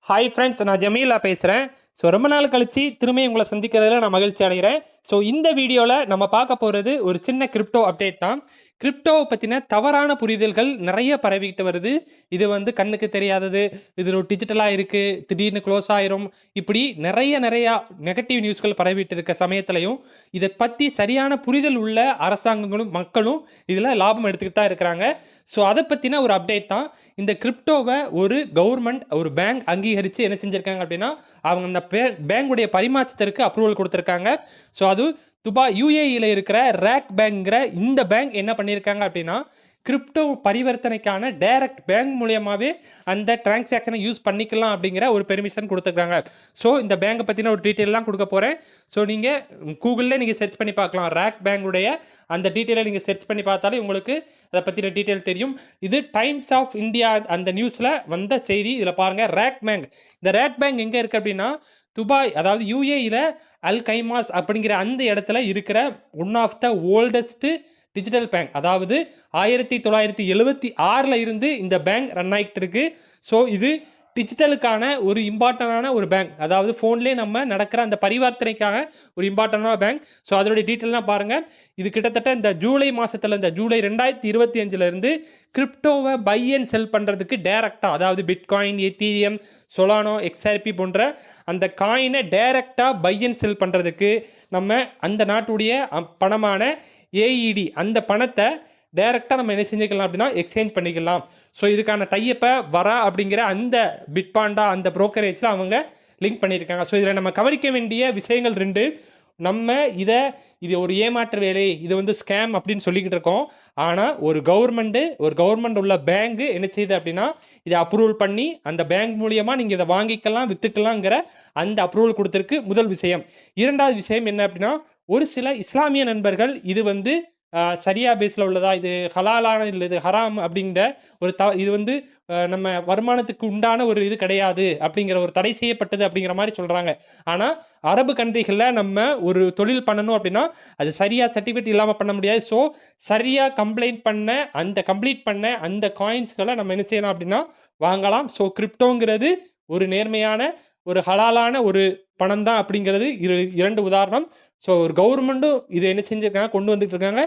Hi friends, நான் ஜமீலா பேசுகிறேன். So ரொம்ப நாள் கழிச்சு திரும்பி உங்களை சந்திக்கிறதுல நான் மகிழ்ச்சி அடைகிறேன். ஸோ இந்த வீடியோவில் நம்ம பார்க்க போகிறது ஒரு சின்ன கிரிப்டோ அப்டேட் தான். கிரிப்டோவை பற்றின தவறான புரிதல்கள் நிறைய பரவிக்கிட்டு வருது. இது கண்ணுக்கு தெரியாதது, இது ஒரு டிஜிட்டலாக இருக்குது, திடீர்னு க்ளோஸ் ஆயிரும், இப்படி நிறையா நெகட்டிவ் நியூஸ்கள் பரவிட்டு இருக்க சமயத்துலையும் இதை பற்றி சரியான புரிதல் உள்ள அரசாங்கங்களும் மக்களும் இதில் லாபம் எடுத்துக்கிட்டு தான் இருக்கிறாங்க. ஸோ அதை பற்றின ஒரு அப்டேட் தான். இந்த கிரிப்டோவை ஒரு கவர்மெண்ட், ஒரு பேங்க் அங்கீகரித்து என்ன செஞ்சுருக்காங்க அப்படின்னா, அவங்க அந்த பேங்குடைய பரிமாற்றத்திற்கு அப்ரூவல் கொடுத்துருக்காங்க. ஸோ அது துபாய் யுஏஇயில் இருக்கிற ரேக் பேங்க்ங்கிற இந்த பேங்க் என்ன பண்ணியிருக்காங்க அப்படின்னா, கிரிப்டோ பரிவர்த்தனைக்கான டைரக்ட் பேங்க் மூலியமாகவே அந்த டிரான்சாக்ஷனை யூஸ் பண்ணிக்கலாம் அப்படிங்கிற ஒரு பெர்மிஷன் கொடுத்துருக்காங்க. ஸோ இந்த பேங்கை பற்றின ஒரு டீட்டெயிலாம் கொடுக்க போகிறேன். ஸோ நீங்கள் கூகுளில் நீங்கள் சர்ச் பண்ணி பார்க்கலாம். ரேக் பேங்குடைய அந்த டீட்டெயிலை நீங்கள் சர்ச் பண்ணி பார்த்தாலே உங்களுக்கு அதை பற்றின டீட்டெயில் தெரியும். இது டைம்ஸ் ஆஃப் இந்தியா அந்த நியூஸில் வந்த செய்தி. இதில் பாருங்கள், ரேக் பேங்க். இந்த ரேக் பேங்க் எங்கே இருக்குது அப்படின்னா, துபாய், அதாவது யுஏஇயில் அல் கைமாஸ் அப்படிங்கிற அந்த இடத்துல இருக்கிற one of the oldest digital bank. அதாவது 1976 இருந்து இந்த பேங்க் ரன் ஆகிட்டு இருக்கு. ஸோ இது டிஜிட்டலுக்கான ஒரு இம்பார்ட்டண்டான ஒரு பேங்க். அதாவது ஃபோன்லேயே நம்ம நடக்கிற அந்த பரிவர்த்தனைக்காக ஒரு இம்பார்ட்டண்டான பேங்க். ஸோ அதோடைய டீட்டெயில் தான் பாருங்கள். இது கிட்டத்தட்ட இந்த ஜூலை மாதத்தில், இந்த ஜூலை 2025 கிரிப்டோவை பை அண்ட் செல் பண்ணுறதுக்கு டேரெக்டாக, அதாவது பிட்காயின், எத்தீரியம், சொலானோ, எக்ஸ்ஆர்பி போன்ற அந்த காயினை டேரெக்டாக பை அண்ட் செல் பண்ணுறதுக்கு நம்ம அந்த நாட்டுடைய பணமான ஏஇடி அந்த பணத்தை டைரெக்டாக நம்ம என்ன செஞ்சுக்கலாம் அப்படின்னா எக்ஸ்சேஞ்ச் பண்ணிக்கலாம். ஸோ இதுக்கான டைப்பை அப்படிங்கிற அந்த பிட்பாண்டா அந்த புரோக்கரேஜில் அவங்க லிங்க் பண்ணியிருக்காங்க. ஸோ இதில் நம்ம கவனிக்க வேண்டிய விஷயங்கள் 2. நம்ம இது ஒரு ஏமாற்று வேலை, இது ஸ்கேம் அப்படின்னு சொல்லிக்கிட்டு இருக்கோம். ஆனால் ஒரு கவர்மெண்ட் உள்ள பேங்கு என்ன செய்யுது அப்படின்னா, இதை அப்ரூவல் பண்ணி அந்த பேங்க் மூலியமாக நீங்கள் இதை வாங்கிக்கலாம், விற்றுக்கலாங்கிற அந்த அப்ரூவல் கொடுத்துருக்கு. முதல் விஷயம். 2வது விஷயம் என்ன அப்படின்னா, ஒரு சில இஸ்லாமிய நண்பர்கள் இது சரியா பேஸில் உள்ளதா, இது ஹலாலான இல்லை, இது ஹராம் அப்படிங்கிற ஒரு இது நம்ம வருமானத்துக்கு உண்டான ஒரு இது கிடையாது அப்படிங்கிற ஒரு தடை செய்யப்பட்டது அப்படிங்கிற மாதிரி சொல்கிறாங்க. ஆனால் அரபு கண்ட்ரிகளில் நம்ம ஒரு தொழில் பண்ணணும் அப்படின்னா அது சரியாக சர்டிஃபிகேட் இல்லாமல் பண்ண முடியாது. ஸோ சரியாக கம்ப்ளீட் பண்ண அந்த காயின்ஸ்களை நம்ம என்ன செய்யலாம் அப்படின்னா வாங்கலாம். ஸோ கிரிப்டோங்கிறது ஒரு நேர்மையான, ஒரு ஹலாலான ஒரு பணம் தான் அப்படிங்கிறது 2 உதாரணம். ஸோ ஒரு கவர்மெண்ட்டும் இது என்ன செஞ்சுருக்காங்க, கொண்டு வந்துட்டு இருக்காங்க.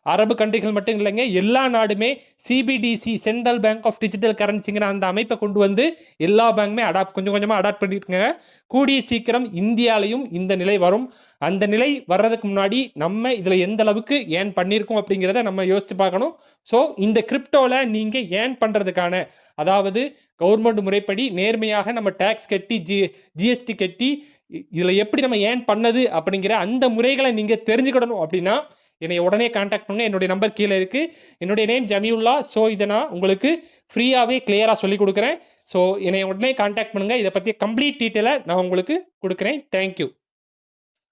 அரபு கண்ட்ரிகள் மட்டும் இல்லைங்க, எல்லா நாடுமே CBDC, central bank of digital கரன்சிங்கிற அந்த அமைப்பை கொண்டு வந்து எல்லா பேங்குமே கொஞ்சம் கொஞ்சமாக அடாப்ட் பண்ணியிருக்காங்க. கூடிய சீக்கிரம் இந்தியாலையும் இந்த நிலை வரும். அந்த நிலை வர்றதுக்கு முன்னாடி நம்ம இதில் எந்த அளவுக்கு ஏன் பண்ணியிருக்கோம் அப்படிங்கிறத நம்ம யோசித்து பார்க்கணும். ஸோ இந்த கிரிப்டோவில் நீங்கள் ஏன் பண்ணுறதுக்கான, அதாவது கவர்மெண்ட் முறைப்படி நேர்மையாக நம்ம டேக்ஸ் கட்டி ஜிஎஸ்டி கட்டி இதில் எப்படி நம்ம ஏன் பண்ணது அப்படிங்கிற அந்த முறைகளை நீங்கள் தெரிஞ்சுக்கிடணும் அப்படின்னா என்னை உடனே கான்டாக்ட் பண்ணுங்கள். என்னுடைய நம்பர் கீழே இருக்குது. என்னுடைய நேம் ஜமீவுல்லா. ஸோ இதை நான் உங்களுக்கு ஃப்ரீயாகவே கிளியராக சொல்லி கொடுக்குறேன். ஸோ என்னை உடனே கான்டாக்ட் பண்ணுங்கள். இதை பற்றி கம்ப்ளீட் டீட்டெயிலை நான் உங்களுக்கு கொடுக்குறேன். தேங்க்யூ.